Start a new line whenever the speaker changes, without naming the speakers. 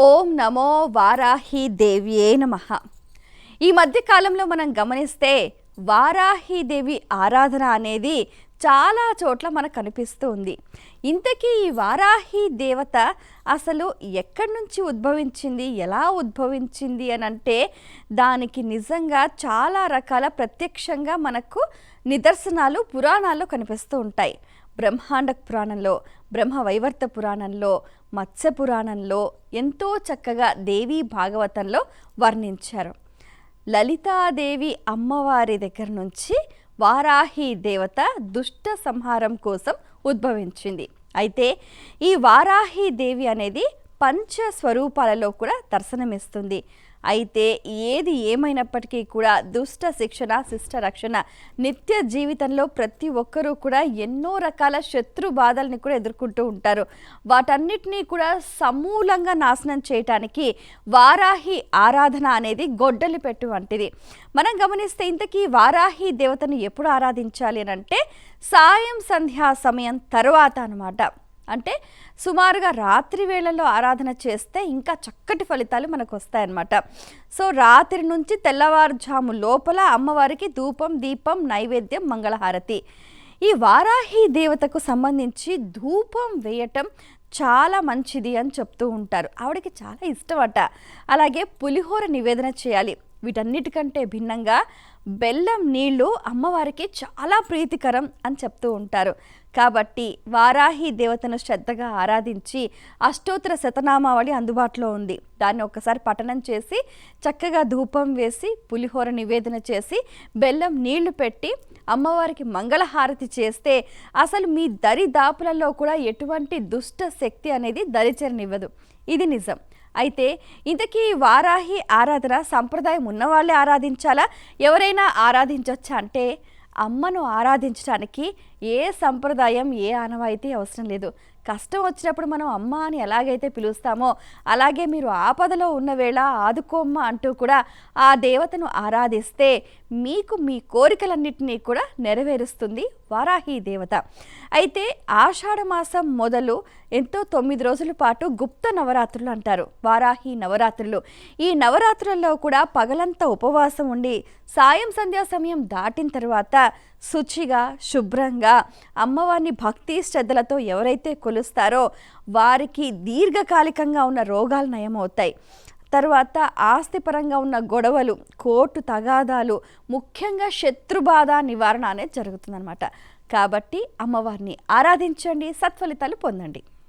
ఓం నమో వారాహి దేవ్యే నమః. ఈ మధ్య కాలంలో మనం గమనిస్తే వారాహి దేవి ఆరాధన అనేది చాలా చోట్ల మనకు కనిపిస్తూ ఉంది. ఇంతకీ ఈ వారాహి దేవత అసలు ఎక్కడి నుంచి ఉద్భవించింది, ఎలా ఉద్భవించింది అని అంటే దానికి నిజంగా చాలా రకాల ప్రత్యక్షంగా మనకు నిదర్శనాలు పురాణాల్లో కనిపిస్తూ ఉంటాయి. బ్రహ్మాండ పురాణంలో, బ్రహ్మవైవర్త పురాణంలో, మత్స్య పురాణంలో ఎంతో చక్కగా దేవీ భాగవతంలో వర్ణించారు. లలితాదేవి అమ్మవారి దగ్గర నుంచి వారాహి దేవత దుష్ట సంహారం కోసం ఉద్భవించింది. అయితే ఈ వారాహి దేవి అనేది పంచ స్వరూపాలలో కూడా దర్శనమిస్తుంది. అయితే ఏది ఏమైనప్పటికీ కూడా దుష్ట శిక్షణ, శిష్ట రక్షణ నిత్య జీవితంలో ప్రతి ఒక్కరూ కూడా ఎన్నో రకాల శత్రు బాధల్ని కూడా ఎదుర్కొంటూ ఉంటారు. వాటన్నిటినీ కూడా సమూలంగా నాశనం చేయటానికి వారాహి ఆరాధన అనేది గొడ్డలి పెట్టు వంటిది. మనం గమనిస్తే ఇంతకీ వారాహి దేవతను ఎప్పుడు ఆరాధించాలి అని అంటే సాయం సంధ్యా సమయం తర్వాత అన్నమాట. అంటే సుమారుగా రాత్రి వేళల్లో ఆరాధన చేస్తే ఇంకా చక్కటి ఫలితాలు మనకు వస్తాయన్నమాట. సో రాత్రి నుంచి తెల్లవారుజాము లోపల అమ్మవారికి ధూపం, దీపం, నైవేద్యం, మంగళహారతి. ఈ వారాహి దేవతకు సంబంధించి ధూపం వేయటం చాలా మంచిది అని చెప్తూ ఉంటారు. ఆవిడకి చాలా ఇష్టమట. అలాగే పులిహోర నివేదన చేయాలి. వీటన్నిటికంటే భిన్నంగా బెల్లం నీళ్లు అమ్మవారికి చాలా ప్రీతికరం అని చెప్తూ ఉంటారు. కాబట్టి వారాహి దేవతను శ్రద్ధగా ఆరాధించి అష్టోత్తర శతనామావళి అందుబాటులో ఉంది. దాన్ని ఒక్కసారి పఠనం చేసి చక్కగా ధూపం వేసి పులిహోర నివేదన చేసి బెల్లం నీళ్లు పెట్టి అమ్మవారికి మంగళహారతి చేస్తే అసలు మీ దరిదాపులలో కూడా ఎటువంటి దుష్ట శక్తి అనేది దరిచేరనివ్వదు. ఇది నిజం. అయితే ఇంతకీ వారాహి ఆరాధన సంప్రదాయం ఉన్నవాళ్ళే ఆరాధించాలా, ఎవరైనా ఆరాధించవచ్చా అంటే అమ్మను ఆరాధించడానికి ఏ సంప్రదాయం, ఏ ఆనవాయితీ అవసరం లేదు. కష్టం వచ్చినప్పుడు మనం అమ్మ అని ఎలాగైతే పిలుస్తామో అలాగే మీరు ఆపదలో ఉన్న వేళ ఆదుకోమ్మ అంటూ కూడా ఆ దేవతను ఆరాధిస్తే మీకు మీ కోరికలన్నింటినీ కూడా నెరవేరుస్తుంది వారాహి దేవత. అయితే ఆషాఢ మాసం మొదలు ఎంతో 9 రోజుల పాటు గుప్త నవరాత్రులు అంటారు, వారాహి నవరాత్రులు. ఈ నవరాత్రులలో కూడా పగలంతా ఉపవాసం ఉండి సాయం సంధ్యా సమయం దాటిన తర్వాత శుచిగా, శుభ్రంగా అమ్మవారిని భక్తి శ్రద్ధలతో ఎవరైతే కొలుస్తారో వారికి దీర్ఘకాలికంగా ఉన్న రోగాలు నయమవుతాయి. తర్వాత ఆస్తిపరంగా ఉన్న గొడవలు, కోర్టు తగాదాలు, ముఖ్యంగా శత్రుబాధ నివారణ అనేది జరుగుతుందన్నమాట. కాబట్టి అమ్మవారిని ఆరాధించండి, సత్ఫలితాలు పొందండి.